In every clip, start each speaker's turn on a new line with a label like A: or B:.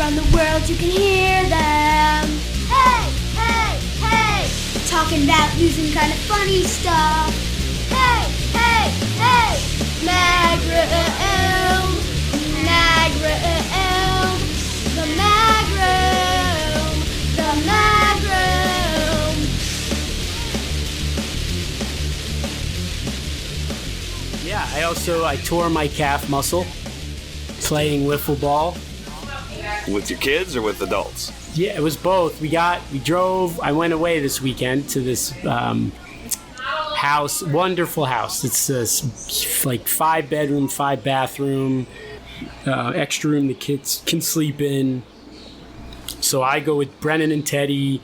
A: around the world you can hear them. Hey, hey, hey, talking about news and kind of funny stuff. Hey, hey, hey, Mag-Room, Mag-Room, the Mag-Room, the Mag-Room.
B: Yeah, I tore my calf muscle playing wiffle ball.
C: With your kids or with adults?
B: Yeah, it was both. I went away this weekend to this house, wonderful house. It's this like 5-bedroom, 5-bathroom, extra room the kids can sleep in. So I go with Brennan and Teddy,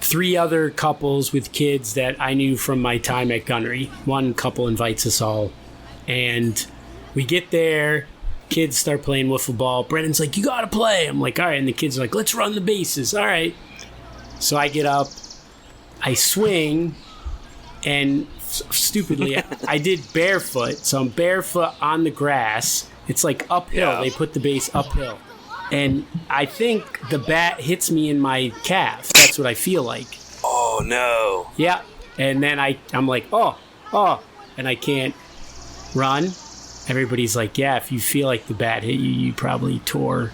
B: 3 other couples with kids that I knew from my time at Gunnery. One couple invites us all. And we get there, kids start playing wiffle ball. Brennan's like, you gotta play. I'm like, all right. And the kids are like, let's run the bases. All right. So I get up, I swing, and stupidly, I did barefoot. So I'm barefoot on the grass. It's like uphill. Yeah. They put the base uphill. And I think the bat hits me in my calf. That's what I feel like.
C: Oh, no.
B: Yeah. And then I'm like, oh, and I can't run. Everybody's like, yeah, if you feel like the bat hit you, you probably tore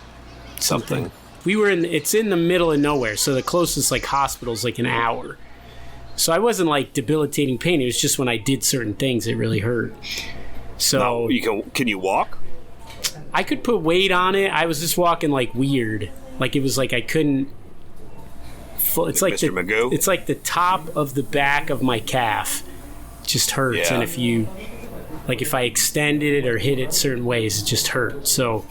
B: something. It's in the middle of nowhere. So the closest like hospital's like an hour. So I wasn't like debilitating pain. It was just when I did certain things, it really hurt. So
C: can you walk?
B: I could put weight on it. I was just walking like weird. Like it was like I couldn't. It's like
C: Mr. Magoo?
B: It's like the top of the back of my calf just hurts. Yeah. And if I extended it or hit it certain ways, it just hurt. So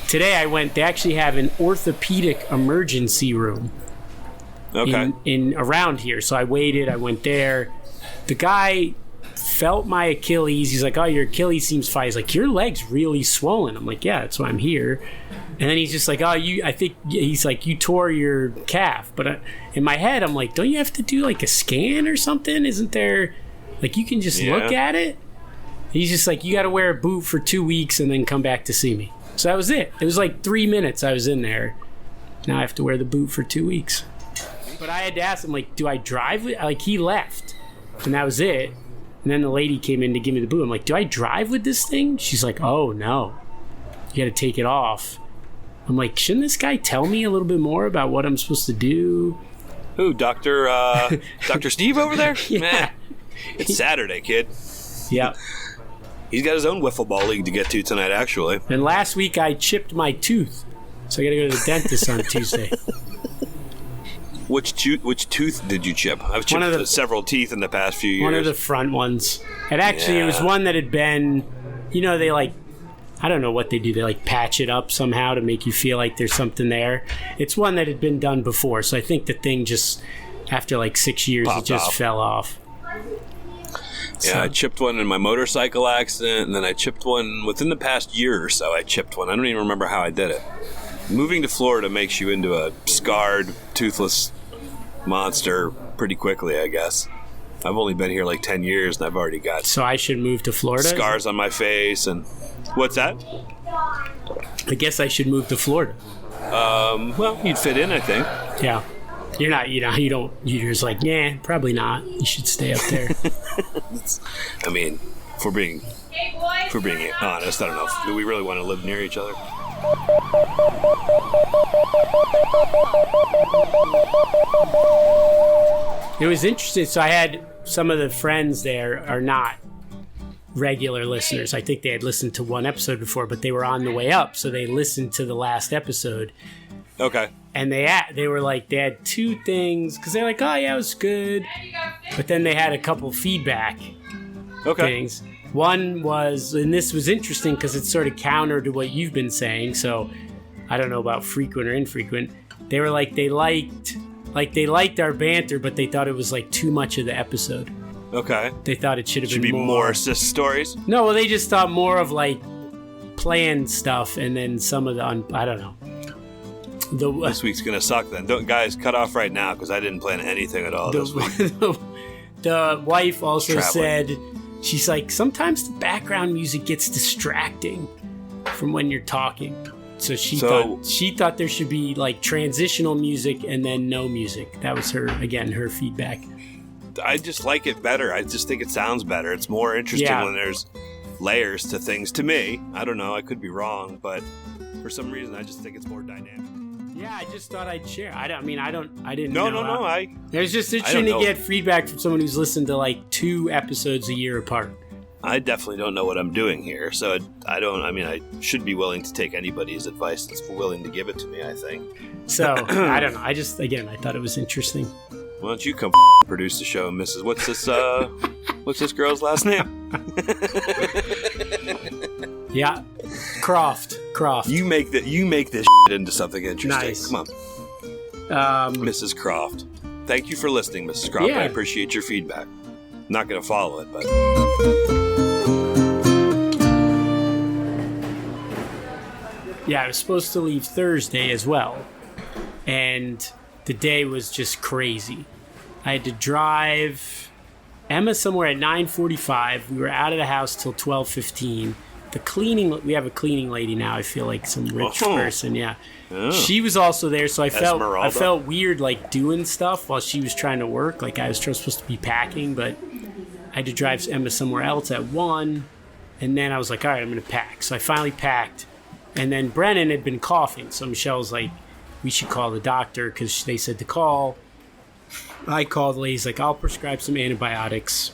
B: today I went. They actually have an orthopedic emergency room.
C: Okay.
B: In around here. So I waited. I went there. The guy felt my Achilles. He's like, oh, your Achilles seems fine. He's like, your leg's really swollen. I'm like, yeah, that's why I'm here. And then he's just like, oh, he's like, you tore your calf. But in my head, I'm like, don't you have to do like a scan or something? Isn't there, like, you can just look at it? He's just like, you got to wear a boot for 2 weeks and then come back to see me. So that was it. It was like 3 minutes I was in there. Now I have to wear the boot for 2 weeks. But I had to ask him, like, do I drive? Like, he left. And that was it. And then the lady came in to give me the boot. I'm like, do I drive with this thing? She's like, oh, no. You got to take it off. I'm like, shouldn't this guy tell me a little bit more about what I'm supposed to do?
C: Who, Dr. Steve over there?
B: Yeah.
C: Man, it's Saturday, kid.
B: Yeah.
C: He's got his own wiffle ball league to get to tonight, actually.
B: And last week I chipped my tooth. So I got to go to the dentist on Tuesday.
C: Which tooth did you chip? I've chipped several teeth in the past few years.
B: One of the front ones. And actually, It was one that had been, they like, I don't know what they do. They like patch it up somehow to make you feel like there's something there. It's one that had been done before. So I think the thing just, after like 6 years, it just fell off.
C: Yeah, I chipped one in my motorcycle accident, and then I chipped one within the past year or so. I chipped one. I don't even remember how I did it. Moving to Florida makes you into a scarred, toothless monster pretty quickly, I guess. I've only been here like 10 years, and I've already got...
B: So I should move to Florida?
C: Scars on my face, and... What's that?
B: I guess I should move to Florida.
C: Well, you'd fit in, I think.
B: Yeah. You're not, you're just like, nah, probably not. You should stay up there.
C: I mean, if we're being honest, I don't know. Do we really want to live near each other?
B: It was interesting. So I had some of the friends there are not regular listeners. I think they had listened to one episode before, but they were on the way up, so they listened to the last episode.
C: Okay.
B: And they were like, they had 2 things, because they're like, oh yeah, it was good. But then they had a couple feedback things. One was, and this was interesting because it's sort of counter to what you've been saying, so I don't know about frequent or infrequent. They were like, they liked our banter, but they thought it was like too much of the episode.
C: Okay.
B: They thought it should
C: be more sis stories?
B: No, well, they just thought more of like planned stuff, and then some of the, I don't know.
C: This week's gonna suck then. Guys, cut off right now because I didn't plan anything at all this week.
B: The wife also said, she's like, sometimes the background music gets distracting from when you're talking. So she thought there should be like transitional music and then no music. That was her feedback.
C: I just like it better. I just think it sounds better. It's more interesting when there's layers to things. To me, I don't know. I could be wrong, but for some reason, I just think it's more dynamic.
B: Yeah, I just thought I'd share. I didn't.
C: No.
B: I was just interesting to get feedback from someone who's listened to like 2 episodes a year apart.
C: I definitely don't know what I'm doing here, so I should be willing to take anybody's advice that's willing to give it to me, I think.
B: So, I don't know. I thought it was interesting.
C: Why don't you come produce the show, Mrs. What's this girl's last name?
B: Yeah. Croft.
C: You make this into something interesting.
B: Nice.
C: Come on. Mrs. Croft. Thank you for listening, Mrs. Croft.
B: Yeah.
C: I appreciate your feedback. Not going to follow it, but...
B: Yeah, I was supposed to leave Thursday as well. And the day was just crazy. I had to drive Emma somewhere at 9:45. We were out of the house till 12:15. We have a cleaning lady now. I feel like some rich person. Yeah. She was also there, so I felt weird like doing stuff while she was trying to work. Like I was supposed to be packing, but I had to drive Emma somewhere else at 1, and then I was like, all right, I'm going to pack. So I finally packed, and then Brennan had been coughing, so Michelle was like, we should call the doctor because they said to call. I called the lady's like, I'll prescribe some antibiotics.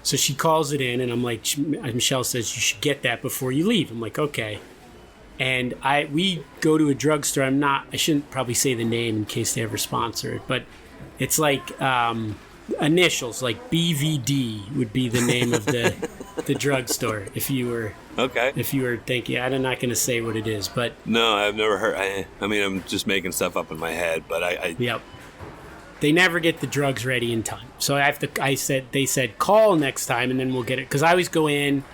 B: So she calls it in, and I'm like, Michelle says, you should get that before you leave. I'm like, okay. And we go to a drugstore. I shouldn't probably say the name in case they ever sponsor it, but it's like initials, like BVD would be the name of the drugstore if you were thinking. I'm not going to say what it is, but
C: no, I've never heard. I'm just making stuff up in my head, but
B: Yep. They never get the drugs ready in time, so they said call next time and then we'll get it, because I always go in.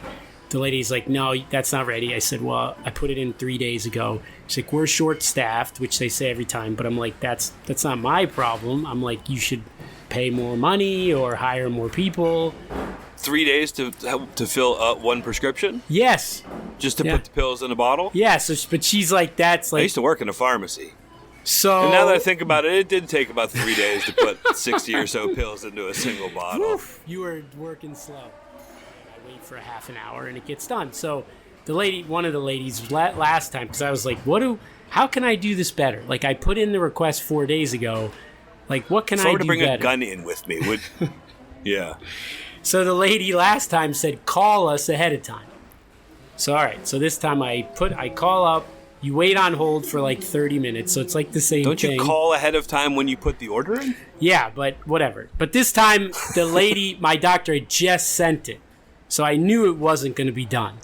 B: The lady's like, no, that's not ready. I said, well, I put it in 3 days ago. She's like, we're short-staffed, which they say every time. But I'm like, that's not my problem. I'm like, you should pay more money or hire more people.
C: 3 days to fill one prescription?
B: Yes.
C: Just to put the pills in a bottle?
B: Yeah, but she's like, that's like...
C: I used to work in a pharmacy.
B: So...
C: And now that I think about it, it did take about 3 days to put 60 or so pills into a single bottle.
B: Woof, you were working slow. Wait for a half an hour and it gets done. So one of the ladies last time, because I was like, how can I do this better? Like I put in the request 4 days ago. Like what can I do better?
C: To bring a gun in with me would, yeah.
B: So the lady last time said, call us ahead of time. So all right. So this time I call up. You wait on hold for like 30 minutes. So it's like the same thing.
C: Don't you call ahead of time when you put the order in?
B: Yeah, but whatever. But this time the lady, my doctor had just sent it. So I knew it wasn't going to be done.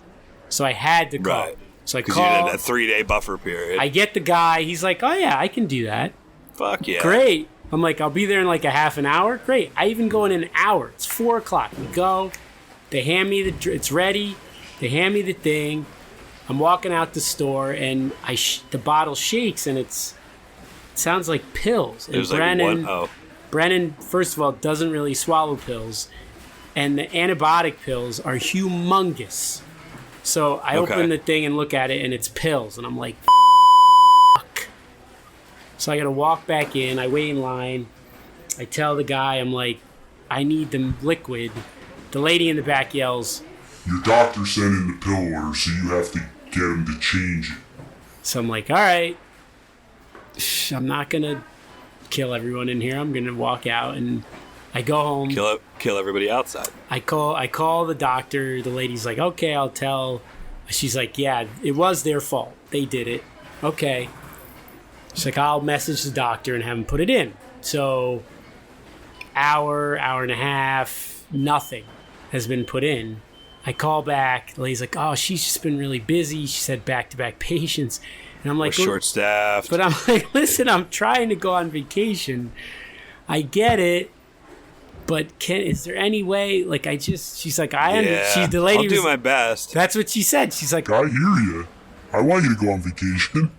B: So I had to call.
C: Right.
B: So I
C: called.
B: called.
C: Because you had that 3 day buffer period.
B: I get the guy. He's like, oh, yeah, I can do that.
C: Fuck yeah.
B: Great. I'm like, I'll be there in like a half an hour. Great. I even go in an hour. It's 4 o'clock. We go. They hand me it's ready. They hand me the thing. I'm walking out the store, and the bottle shakes, and it sounds like pills. And Brennan, first of all, doesn't really swallow pills. And the antibiotic pills are humongous. So I open the thing and look at it, and it's pills. And I'm like, fuck. So I got to walk back in. I wait in line. I tell the guy, I'm like, I need the liquid. The lady in the back yells,
D: your doctor sent in the pill order, so you have to get him to change it.
B: So I'm like, all right. I'm not going to kill everyone in here. I'm going to walk out, and I go home.
C: Kill everybody outside.
B: I call the doctor. The lady's like, okay, I'll tell. She's like, yeah, it was their fault. They did it. Okay. She's like, I'll message the doctor and have him put it in. So hour and a half, nothing has been put in. I call back. The lady's like, oh, she's just been really busy. She said back-to-back patients. And I'm like,
C: we're short-staffed.
B: But I'm like, listen, I'm trying to go on vacation. I get it. But is there any way, like, she's like, the lady
C: I'll do my best.
B: That's what she said. She's like,
D: I hear you. I want you to go on vacation.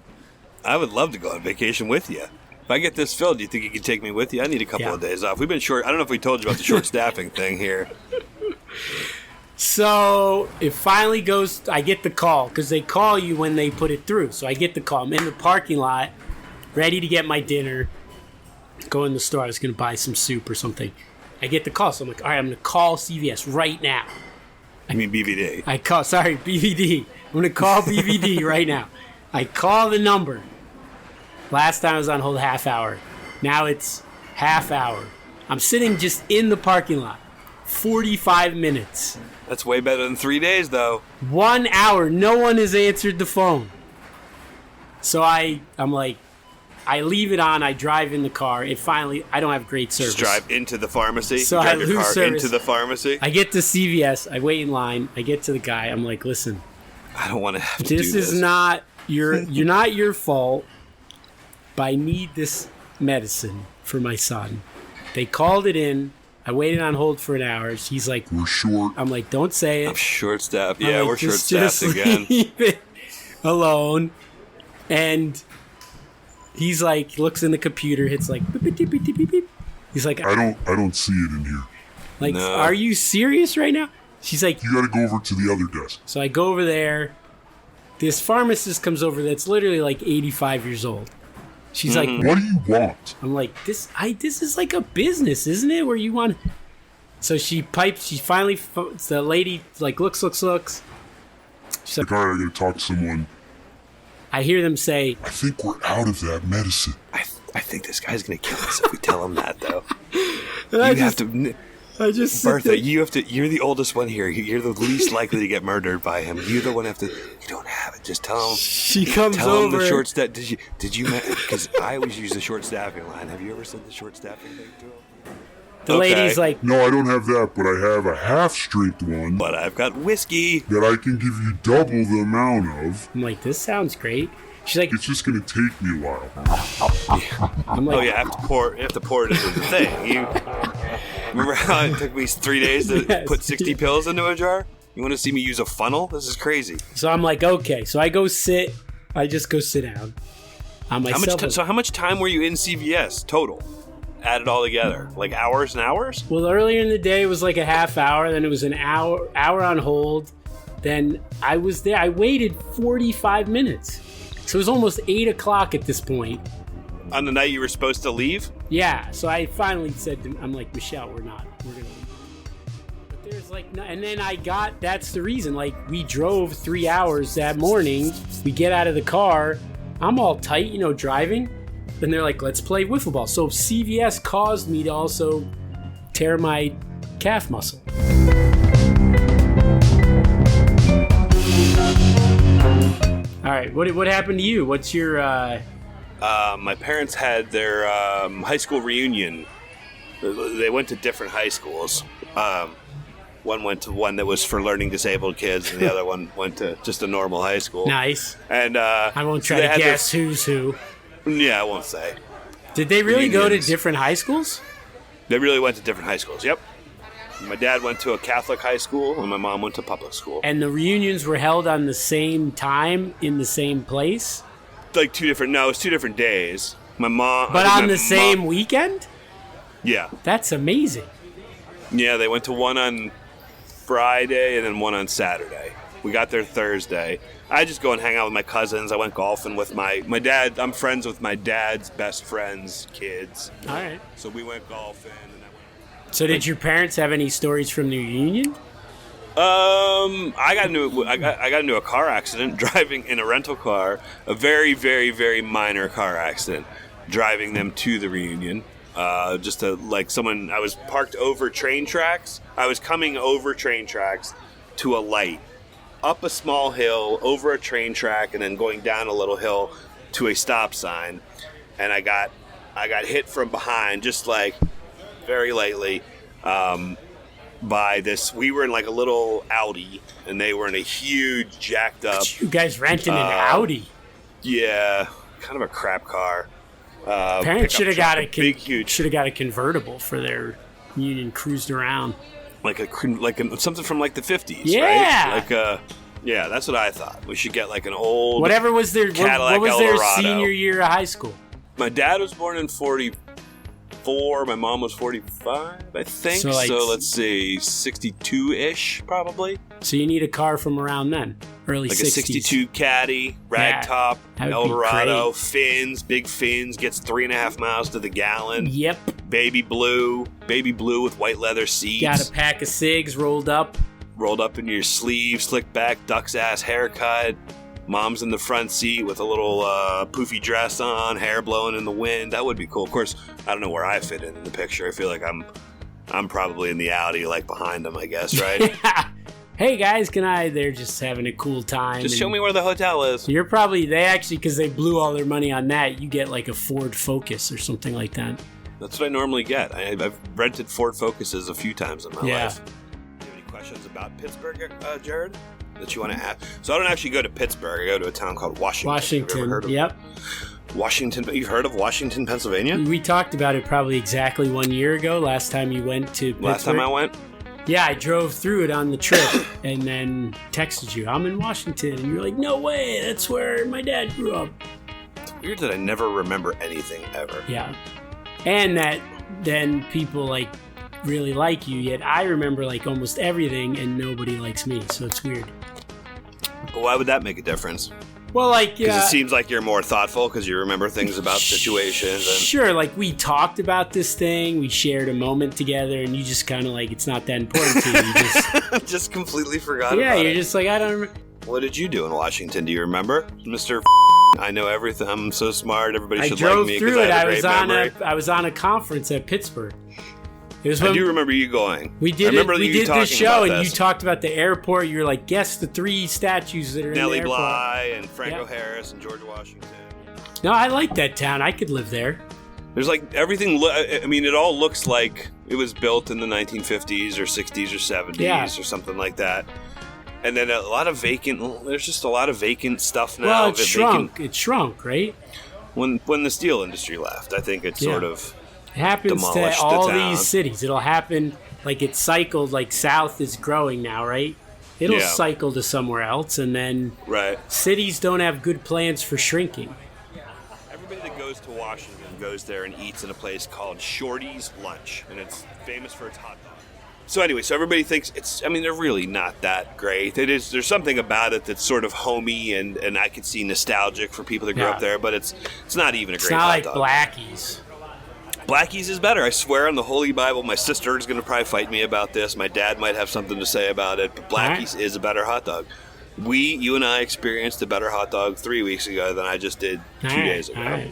C: I would love to go on vacation with you. If I get this filled, do you think you can take me with you? I need a couple of days off. We've been short. I don't know if we told you about the short staffing thing here.
B: So it finally goes. I get the call because they call you when they put it through. So I get the call. I'm in the parking lot, ready to get my dinner. Go in the store. I was going to buy some soup or something. I get the call. So I'm like, all right, I'm going to call CVS right now.
C: I mean BVD.
B: BVD. I'm going to call BVD right now. I call the number. Last time I was on hold half hour. Now it's half hour. I'm sitting just in the parking lot. 45 minutes.
C: That's way better than 3 days, though.
B: 1 hour. No one has answered the phone. So I'm like, I leave it on. I drive in the car. It finally, I don't have great service.
C: Just drive into the pharmacy.
B: So
C: you drive
B: I
C: your
B: lose
C: car
B: service.
C: into the pharmacy.
B: I get to CVS. I wait in line. I get to the guy. I'm like, listen,
C: I don't want to have to do this.
B: This is not you're not your fault. But I need this medicine for my son. They called it in. I waited on hold for an hour. He's like,
D: we're short.
B: I'm like, don't say it.
C: I'm short-staffed.
B: I'm
C: Yeah,
B: like,
C: we're short-staffed again.
B: Leave it alone. And he's like, looks in the computer, hits like, beep, beep, beep, beep, beep, beep. He's like,
D: I don't see it in here.
B: like,
C: No.
B: Are you serious right now? She's like,
D: You gotta go over to the other desk.
B: so I go over there. This pharmacist comes over that's literally like 85 years old. She's like,
D: What do you want?
B: I'm like, this is like a business, isn't it? Where you want. So she pipes. She finally. The lady like looks. She's like,
D: All right, I gotta talk to someone.
B: I hear them say,
D: I think we're out of that medicine.
C: I think this guy's going to kill us if we tell him that, though.
B: and I
C: You
B: just,
C: have to...
B: I just sit there.
C: Bertha, you have to... You're the oldest one here. You're the least likely to get murdered by him. You're the one who have to... You don't have it. Just tell him...
B: She comes
C: Tell him
B: over.
C: the short staff... Did you... Because I always use the short staffing line. Have you ever said the short staffing thing to him?
B: The lady's like,
D: No, I don't have that, but I have a half-strength one
C: But I've got whiskey.
D: that I can give you double the amount of.
B: I'm like, this sounds great. She's like,
D: It's just gonna take me a while.
B: I'm like,
C: Oh, you have to pour it into the thing. You remember how it took me 3 days to
B: Yes.
C: put 60 pills into a jar? You want to see me use a funnel? This is crazy.
B: So I'm like, okay. So I go sit. I just go sit down. On myself.
C: So how much time were you in CVS total? Add it all together, like hours and hours.
B: Well, earlier in the day it was like a half hour. Then it was an hour on hold. Then I was there. I waited 45 minutes. So it was almost 8 o'clock at this point.
C: On the night you were supposed to leave?
B: Yeah. So I finally said, I'm like, Michelle, we're gonna leave. But there's like, no, and then that's the reason. Like, we drove 3 hours that morning. We get out of the car. I'm all tight, driving. And they're like, let's play wiffle ball. So CVS caused me to also tear my calf muscle. All right, what happened to you? What's your...
C: My parents had their high school reunion. They went to different high schools. One went to one that was for learning disabled kids, and the other one went to just a normal high school.
B: Nice.
C: And
B: I won't try to guess who's who.
C: Yeah, I won't say.
B: Did they really go to
C: Reunions.
B: different high schools?
C: They really went to different high schools. Yep. My dad went to a Catholic high school, and my mom went to public school.
B: And the reunions were held on the same time in the same place?
C: Like two different days. My mom...
B: But
C: I think
B: on
C: my
B: the same
C: mom-
B: weekend?
C: Yeah.
B: That's amazing.
C: Yeah, they went to one on Friday and then one on Saturday. We got there Thursday. I just go and hang out with my cousins. I went golfing with my dad. I'm friends with my dad's best friends' kids.
B: All right.
C: So we went golfing. And
B: So did your parents have any stories from the reunion?
C: I got into a car accident driving in a rental car. A very, very, very minor car accident. Driving them to the reunion. I was parked over train tracks. I was coming over train tracks to a light, up a small hill, over a train track, and then going down a little hill to a stop sign. And I got hit from behind, just like very lightly, by this. We were in like a little Audi, and they were in a huge, jacked up.
B: You guys renting an Audi.
C: Yeah, kind of a crap car.
B: Parents should have got a
C: big, huge,
B: should have got a convertible for their reunion, cruised around.
C: like something from like the 50s.
B: Yeah.
C: Right? Yeah, that's what I thought. We should get like an old
B: Whatever was their
C: Cadillac
B: what was their
C: Eldorado.
B: senior year of high school?
C: My dad was born in 40. 44. My mom was 45, I think.
B: So,
C: So let's see, 62-ish, probably.
B: So you need a car from around then, early
C: Like
B: 60s.
C: a 62 Caddy, ragtop,
B: that would be
C: Eldorado,
B: great.
C: fins, big fins, gets 3.5 miles to the gallon.
B: Yep.
C: Baby blue with white leather seats.
B: Got a pack of cigs rolled up.
C: Rolled up in your sleeve, slick back, duck's ass haircut. Mom's in the front seat with a little poofy dress on, hair blowing in the wind. That would be cool. Of course, I don't know where I fit in the picture. I feel like I'm probably in the Audi, like behind them, I guess, right?
B: Hey guys, they're just having a cool time.
C: Just show me where the hotel is.
B: You're probably, because they blew all their money on that, you get like a Ford Focus or something like that.
C: That's what I normally get. I've rented Ford Focuses a few times in my
B: Yeah.
C: life. Do you have any questions about Pittsburgh, Jared, that you want to ask? So I don't actually go to Pittsburgh. I go to a town called Washington. Have you ever heard of
B: Yep.
C: Washington? You've heard of Washington, Pennsylvania?
B: We talked about it probably exactly 1 year ago, last time you went to Pittsburgh.
C: Last time I went?
B: Yeah, I drove through it on the trip and then texted you, I'm in Washington. And you're like, no way, that's where my dad grew up.
C: It's weird that I never remember anything ever.
B: Yeah. And that then people like really like you, yet I remember like almost everything and nobody likes me, so it's weird.
C: But why would that make a difference?
B: Well, like,
C: Because it seems like you're more thoughtful because you remember things about situations. And
B: sure, like we talked about this thing, we shared a moment together, and you just kind of like, it's not that important to you. You just,
C: just completely forgot
B: yeah,
C: about
B: you're
C: it.
B: just like, I don't remember.
C: What did you do in Washington? Do you remember? Mr. I know everything. I'm so smart. Everybody
B: I
C: should
B: drove
C: like me because
B: through
C: I
B: it.
C: have a great memory.
B: I was on a conference at Pittsburgh. It was
C: I
B: when
C: do remember you going.
B: we
C: I
B: did
C: remember
B: it. We
C: you
B: did
C: talking
B: the show,
C: about
B: and
C: this.
B: you talked about the airport. You were like, guess the 3 statues that are
C: Nellie
B: in the airport.
C: Bly and Franco
B: Yeah.
C: Harris and George Washington.
B: No, I like that town. I could live there.
C: There's like everything. I mean, it all looks like it was built in the 1950s or 60s or 70s
B: Yeah.
C: or something like that. And then a lot of vacant. There's just a lot of vacant stuff now.
B: Well, it
C: that
B: shrunk. It shrunk, right?
C: When the steel industry left, I think it sort of.
B: It happens to
C: demolished the
B: all
C: town.
B: these cities. It'll happen like it's cycled. Like South is growing now, right? It'll
C: Yeah.
B: cycle to somewhere else, and then
C: Right.
B: cities don't have good plans for shrinking.
C: Everybody that goes to Washington goes there and eats in a place called Shorty's Lunch, and it's famous for its hot dog. So anyway, so everybody thinks it's. I mean, they're really not that great. It is. There's something about it that's sort of homey, and I could see nostalgic for people that grew
B: Yeah.
C: up there. But it's not even a
B: It's
C: great
B: not
C: hot
B: like
C: dog.
B: Blackies.
C: Blackie's is better. I swear on the Holy Bible. My sister is going to probably fight me about this. My dad might have something to say about it. But Blackie's is a better hot dog. You and I experienced a better hot dog 3 weeks ago than I just did 2 days ago.
B: All right.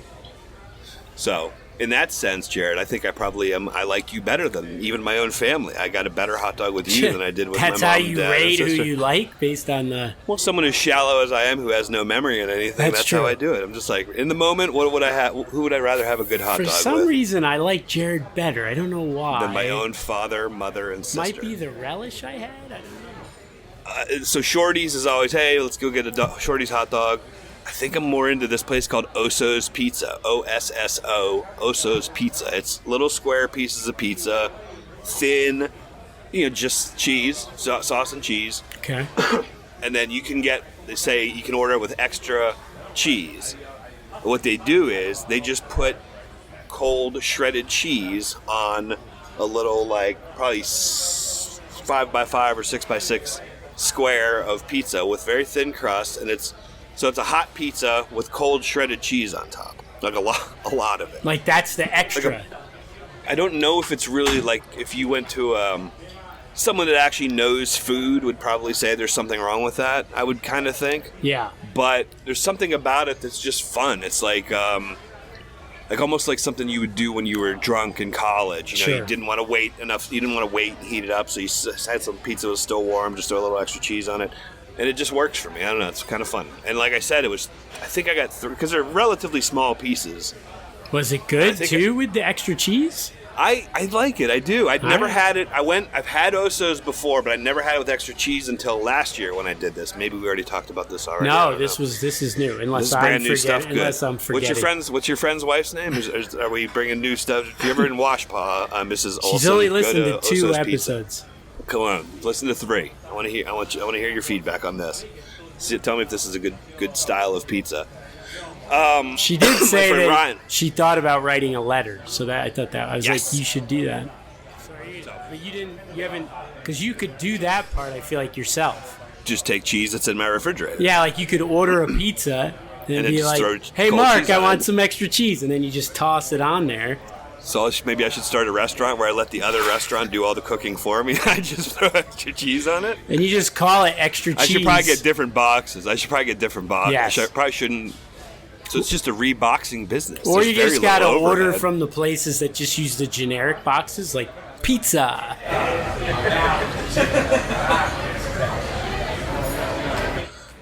C: So, in that sense, Jared, I think I probably am. I like you better than even my own family. I got a better hot dog with you than I did with
B: That's
C: my
B: how
C: mom,
B: you
C: dad,
B: rate
C: and
B: who
C: sister.
B: you like based on the.
C: Well, someone as shallow as I am, who has no memory in anything.
B: That's
C: That's
B: true.
C: how I do it. I'm just like, in the moment, what would I have? Who would I rather have a good hot
B: For
C: dog
B: some
C: with
B: reason, I like Jared better. I don't know why.
C: than my own father, mother, and sister?
B: Might be the relish I had. I don't know.
C: So Shorty's is always, hey, let's go get a Shorty's hot dog. I think I'm more into this place called Osso's Pizza. O-S-S-O, Osso's Pizza. It's little square pieces of pizza, thin, just cheese, sauce and cheese.
B: Okay.
C: And then you can they say you can order it with extra cheese. What they do is they just put cold shredded cheese on a little, like, probably 5x5 or 6x6 square of pizza with very thin crust, and it's a hot pizza with cold shredded cheese on top, like a lot of it.
B: Like that's the extra.
C: I don't know if it's really like, if you went to someone that actually knows food would probably say there's something wrong with that. I would kind of think,
B: Yeah.
C: but there's something about it that's just fun. It's like almost like something you would do when you were drunk in college. You
B: Sure.
C: didn't want to wait enough. You didn't want to wait and heat it up, so you had some pizza that was still warm, just throw a little extra cheese on it, and it just works for me. I don't know. It's kind of fun. And like I said, I think I got 3 because they're relatively small pieces.
B: Was it
C: I
B: good
C: think
B: too with the extra cheese?
C: I like it. I do. I've never
B: Alright.
C: had it. I've had Osso's before, but I never had it with extra cheese until last year when I did this. Maybe we already talked about this already. I
B: No,
C: don't
B: this
C: know.
B: is new. Unless
C: This is
B: I'm
C: brand new
B: forgetting.
C: stuff. Good.
B: Unless I'm forgetting.
C: What's your friend's wife's name? Are we bringing new stuff? If you're ever in Washpaw, Mrs. Olson,
B: She's only
C: go
B: listened to 2
C: Osso's Pizza.
B: episodes.
C: Come on, listen to 3. I want to hear your feedback on this. Tell me if this is a good style of pizza.
B: She did say
C: friend
B: that
C: Ryan.
B: she thought about writing a letter, so that I thought that I was
C: Yes.
B: like, you should do that. Sorry, but you haven't, because you could do that part. I feel like yourself.
C: Just take cheese that's in my refrigerator.
B: Yeah, like you could order a pizza and
C: then
B: be
C: just
B: like,
C: throw
B: "Hey,
C: cold
B: Mark,
C: cheese
B: I
C: on
B: want
C: it."
B: some extra cheese," and then you just toss it on there.
C: So maybe I should start a restaurant where I let the other restaurant do all the cooking for me. I just throw extra cheese on it.
B: And you just call it extra cheese.
C: I should probably get different boxes.
B: Yes.
C: I probably shouldn't. So it's just a reboxing business.
B: Or
C: There's
B: you
C: very
B: just gotta
C: little
B: order
C: overhead.
B: from the places that just use the generic boxes, like pizza.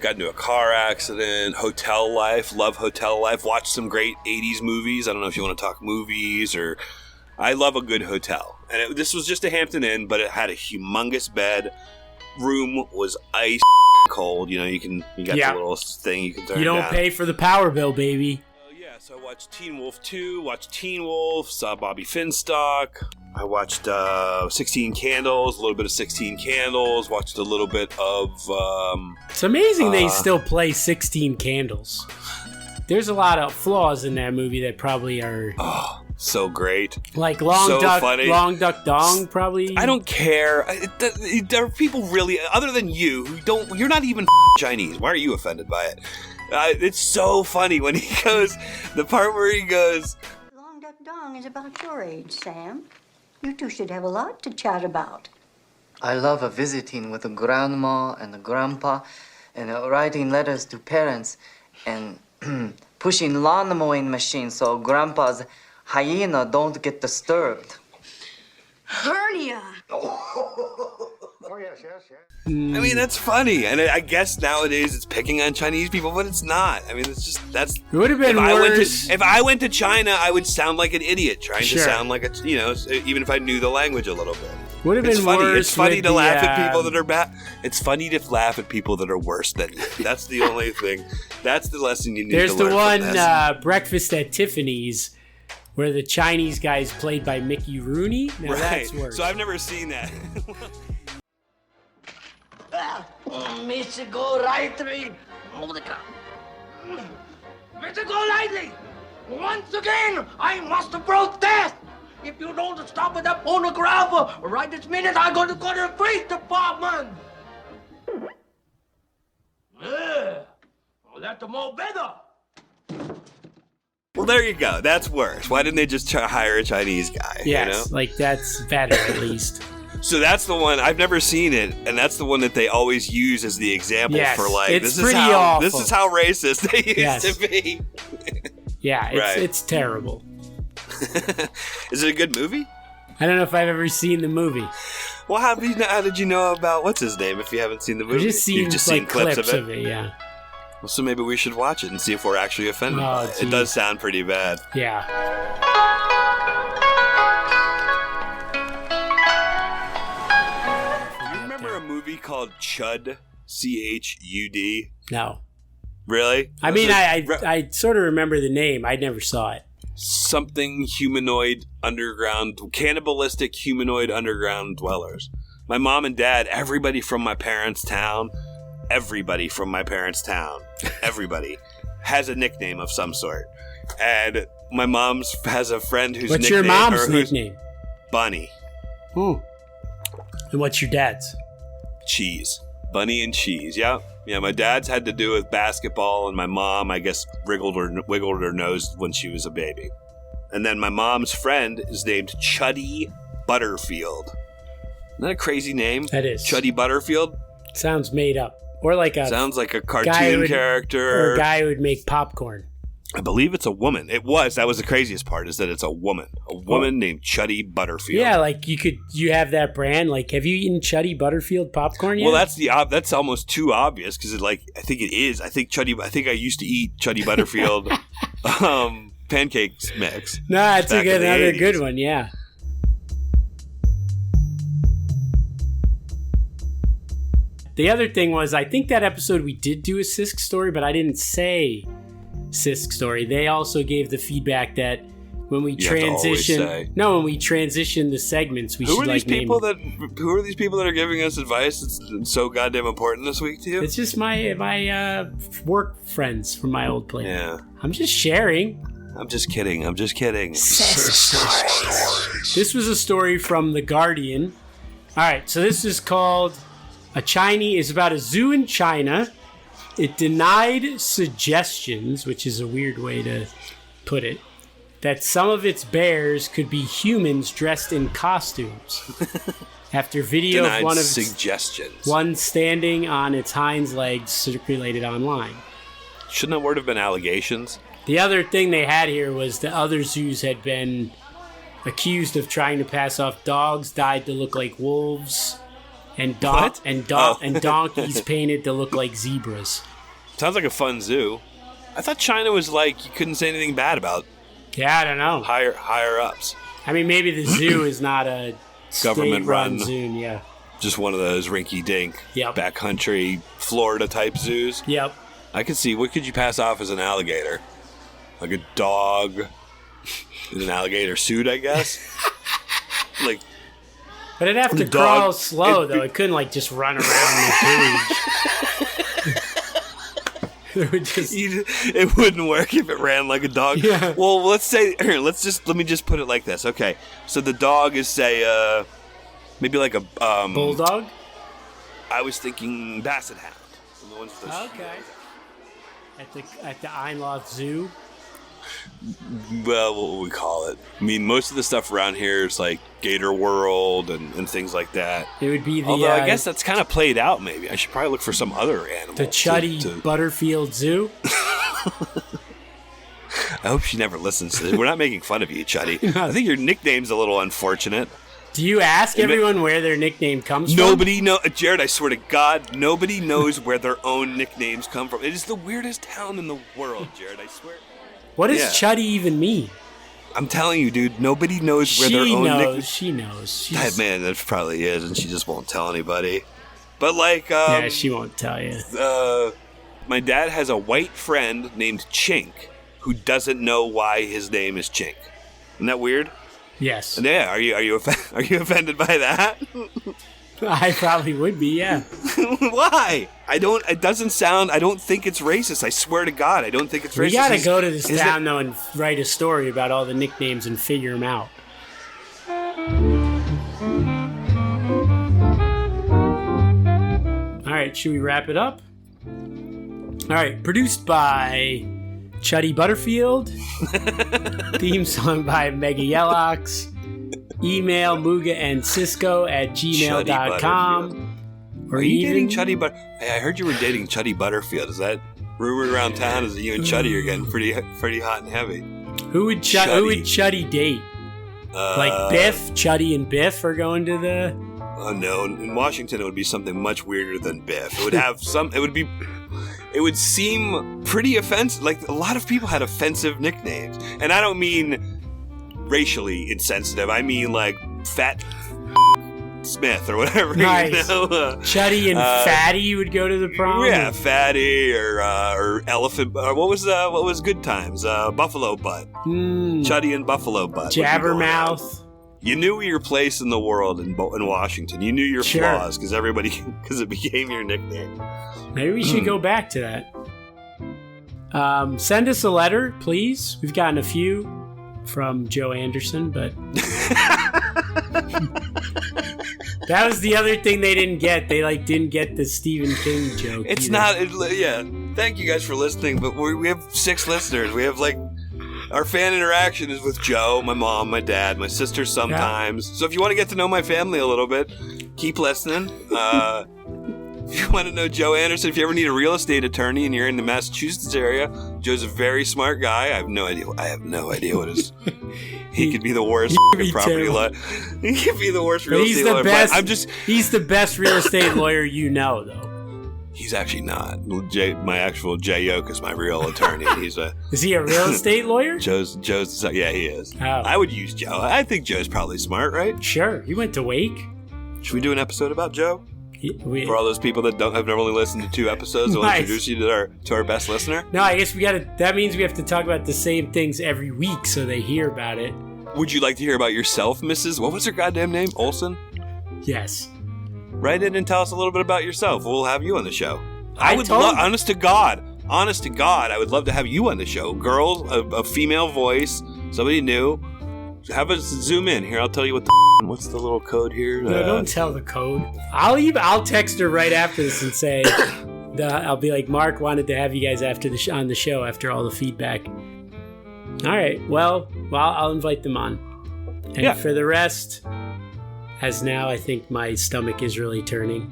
C: Got into a car accident, hotel life, love hotel life, watched some great 80s movies. I don't know if you want to talk movies or... I love a good hotel. And this was just a Hampton Inn, but it had a humongous bed. Room was ice cold. You know, you got
B: Yeah.
C: the little thing you can turn
B: You don't
C: down.
B: pay for the power bill, baby.
C: Yeah, so I watched Teen Wolf 2, watched Teen Wolf, saw Bobby Finstock. I watched 16 Candles, a little bit of 16 Candles, watched a little bit of...
B: It's amazing they still play 16 Candles. There's a lot of flaws in that movie that probably are...
C: so great.
B: Like Long
C: so
B: Duck,
C: funny.
B: Long Duck Dong, probably.
C: I don't care. There are people really, other than you, who don't... You're not even Chinese. Why are you offended by it? It's so funny when he goes... The part where he goes...
E: Long Duck Dong is about your age, Sam. You two should have a lot to chat about.
F: I love visiting with the grandma and the grandpa and writing letters to parents and pushing lawn mowing machines so grandpa's hyena don't get disturbed.
A: Hernia.
C: I mean, that's funny. And I guess nowadays it's picking on Chinese people, but it's not. I mean, it's just... That's...
B: It would have been worse.
C: If I went to China, I would sound like an idiot trying
B: Sure.
C: to sound like a... You know, even if I knew the language a little bit.
B: Would have
C: It's
B: been
C: funny.
B: worse.
C: It's funny
B: with
C: to laugh
B: the,
C: at people that are bad. It's funny to laugh at people that are worse than you. That's the only thing. That's the lesson you need
B: There's
C: to
B: the
C: learn from
B: one
C: this.
B: Breakfast at Tiffany's where the Chinese guy is played by Mickey Rooney. Now
C: Right.
B: that's worse.
C: So I've never seen that.
G: Mr. Golightly, hold the car. Mr. Golightly, once again, I must protest. If you don't stop with that phonograph right this minute, I'm going to go to the police department. Yeah, well, that's more better.
C: Well, there you go. That's worse. Why didn't they just hire a Chinese guy?
B: yes,
C: You know?
B: like that's better at least.
C: So that's the one. I've never seen it, and that's the one that they always use as the example
B: Yes,
C: for like
B: it's
C: this
B: pretty
C: is how
B: awful.
C: this is how racist they used
B: Yes.
C: to be.
B: Yeah,
C: Right.
B: it's terrible.
C: Is it a good movie?
B: I don't know if I've ever seen the movie.
C: Well, how did you know about what's his name if you haven't seen the movie?
B: I've just seen,
C: You've just
B: like,
C: seen clips of it.
B: Yeah.
C: Well, so maybe we should watch it and see if we're actually offended
B: Oh,
C: by it. It
B: geez.
C: does sound pretty bad.
B: Yeah.
C: You remember a movie called Chud? C-H-U-D?
B: No.
C: Really?
B: I mean,
C: It was
B: I sort of remember the name. I never saw it.
C: something humanoid underground, cannibalistic humanoid underground dwellers. My mom and dad, everybody from my parents' town, everybody has a nickname of some sort. And my mom's has a friend whose
B: What's
C: nickname...
B: your mom's
C: or whose-
B: nickname?
C: Bunny.
B: Hmm. And what's your dad's?
C: Cheese. Bunny and cheese, yeah. Yeah, my dad's had to do with basketball, and my mom, I guess, wiggled her nose when she was a baby. And then my mom's friend is named Chuddy Butterfield. Isn't that a crazy name?
B: That is.
C: Chuddy Butterfield?
B: Sounds made up. Or like a
C: Sounds like a
B: guy
C: cartoon
B: would-
C: character.
B: or a guy who would make popcorn.
C: I believe it's a woman. That was the craziest part, is that it's a woman. A woman named Chuddy Butterfield.
B: Yeah, like you have that brand. Like, have you eaten Chuddy Butterfield popcorn yet?
C: Well, that's almost too obvious because I think it is. I think I used to eat Chuddy Butterfield pancakes mix.
B: No, it's
C: back in the
B: another
C: 80s.
B: good one. Yeah. The other thing was, I think that episode we did do a Sisk story, but I didn't say Sisk story. They also gave the feedback that when we
C: You have to always
B: transition.
C: say.
B: No, when we transition the segments, we
C: Who
B: should
C: are these
B: like
C: people
B: name.
C: Who are these people that are giving us advice that's so goddamn important this week to you?
B: It's just my work friends from my old place.
C: Yeah.
B: I'm just sharing.
C: I'm just kidding.
B: This was a story from The Guardian. All right, so this is called It's about a zoo in China. It denied suggestions, which is a weird way to put it, that some of its bears could be humans dressed in costumes. After video
C: Denied
B: of
C: suggestions.
B: one standing on its hind legs circulated online.
C: Shouldn't that word have been allegations?
B: The other thing they had here was the other zoos had been accused of trying to pass off dogs dyed to look like wolves and donkeys painted to look like zebras.
C: Sounds like a fun zoo. I thought China was like you couldn't say anything bad about
B: Yeah, I don't know.
C: higher ups.
B: I mean, maybe the zoo is not a
C: Government-run.
B: state-run zoo. Yeah.
C: Just one of those rinky-dink,
B: Yep.
C: backcountry, Florida-type zoos.
B: Yep.
C: I could see, what could you pass off as an alligator? Like a dog in an alligator suit, I guess? Like,
B: But it'd have to
C: The
B: crawl
C: dog-
B: slow, though. It couldn't, like, just run around the cage. It would just...
C: it wouldn't work if it ran like a dog.
B: Yeah.
C: Well, let's say, here, let me just put it like this. Okay, so the dog is, say, maybe like a...
B: Bulldog?
C: I was thinking basset hound. The ones with those-
B: Okay. At the Einloth Zoo?
C: Well, what would we call it? I mean, most of the stuff around here is like Gator World and things like that.
B: It would be the...
C: Although I guess that's kind of played out, maybe. I should probably look for some other animal.
B: the Chuddy Butterfield Zoo?
C: I hope she never listens to this. We're not making fun of you, Chuddy. I think your nickname's a little unfortunate.
B: Do you ask everyone where their nickname comes from?
C: Nobody know, Jared, I swear to God, nobody knows where their own nicknames come from. It is the weirdest town in the world, Jared, I swear.
B: What does
C: Yeah.
B: Chuddy even mean?
C: I'm telling you, dude, nobody knows where their own nicknames...
B: She knows.
C: That man, that probably is, and she just won't tell anybody. But like,
B: yeah, she won't tell you.
C: my dad has a white friend named Chink who doesn't know why his name is Chink. Isn't that weird?
B: Yes.
C: And yeah, are you offended by that?
B: I probably would be, yeah.
C: Why? I don't think it's racist. I swear to God, I don't think it's racist.
B: We gotta go to this town, though, and write a story about all the nicknames and figure them out. All right, should we wrap it up? All right, produced by Chuddy Butterfield. Theme song by Mega Yellox. Email Muga and Cisco at gmail.com.
C: Are you dating Chuddy Hey, I heard you were dating Chuddy Butterfield. Is that rumored around town? Is that you and Chuddy are getting pretty hot and heavy?
B: Who would Chuddy date? Like Biff? Chuddy and Biff are going to the...
C: Oh no! In Washington, it would be something much weirder than Biff. It would have some. It would seem pretty offensive. Like a lot of people had offensive nicknames, and I don't mean racially insensitive. I mean like Fat Smith or whatever.
B: Nice.
C: You know?
B: Chuddy and Fatty would go to the prom.
C: Yeah, Fatty or Elephant. What was Good Times? Buffalo Butt. Chuddy and Buffalo Butt.
B: Jabbermouth.
C: You knew your place in the world in Washington. You knew your flaws because it became your nickname.
B: Maybe we should go back to that. Send us a letter, please. We've gotten a few from Joe Anderson, but that was the other thing they didn't get. They didn't get the Stephen King joke.
C: It's
B: either.
C: Yeah. Thank you guys for listening, but we have 6 listeners. We have our fan interaction is with Joe, my mom, my dad, my sister sometimes. Yeah. So if you want to get to know my family a little bit, keep listening. If you want to know Joe Anderson, if you ever need a real estate attorney and you're in the Massachusetts area, Joe's a very smart guy. I have no idea what his... He could be the worst property lawyer. He could be the worst real estate lawyer.
B: He's the best real estate lawyer you know, though.
C: He's actually not. My actual Jay Yoke is my real attorney.
B: Is he a real estate lawyer?
C: Joe's. Yeah, he is.
B: Oh.
C: I would use Joe. I think Joe's probably smart, right?
B: Sure. He went to Wake.
C: Should we do an episode about Joe? For all those people that have never only listened to 2 episodes, we'll introduce you to our best listener.
B: No, I guess that means we have to talk about the same things every week so they hear about it.
C: Would you like to hear about yourself, Mrs. What was her goddamn name? Olsen?
B: Yes.
C: Write in and tell us a little bit about yourself. We'll have you on the show. I would love, honest to God, I would love to have you on the show. Girl, a female voice, somebody new. Have us zoom in. Here, I'll tell you what's the little code here?
B: No, don't tell the code. I'll text her right after this and say, I'll be like, Mark wanted to have you guys on the show after all the feedback. All right, well, I'll invite them on. And for the rest, as now I think my stomach is really turning.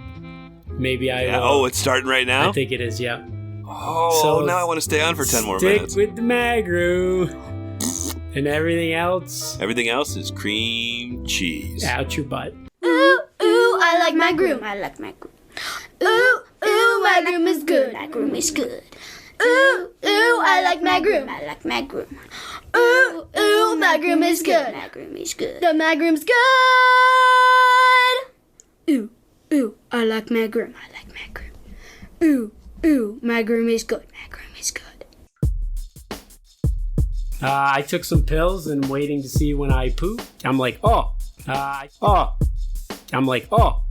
B: Maybe I will.
C: Oh, it's starting right now?
B: I think it is, yeah.
C: Oh, so now I want to stay on for 10 more minutes.
B: Stick with the Magru. And everything else?
C: Everything else is cream cheese.
B: Out your butt.
A: Ooh, ooh, I like my groom. I like my groom. Ooh, ooh, my groom is good. My groom is good. Ooh, ooh, I like my groom. I like my groom. Ooh, ooh, my groom is good. My groom is good. The my groom's good. Ooh, ooh, I like my groom. I like my groom. Ooh, ooh, my groom is good. My groom is good.
B: I took some pills and waiting to see when I poop. I'm like, oh. I'm like, oh.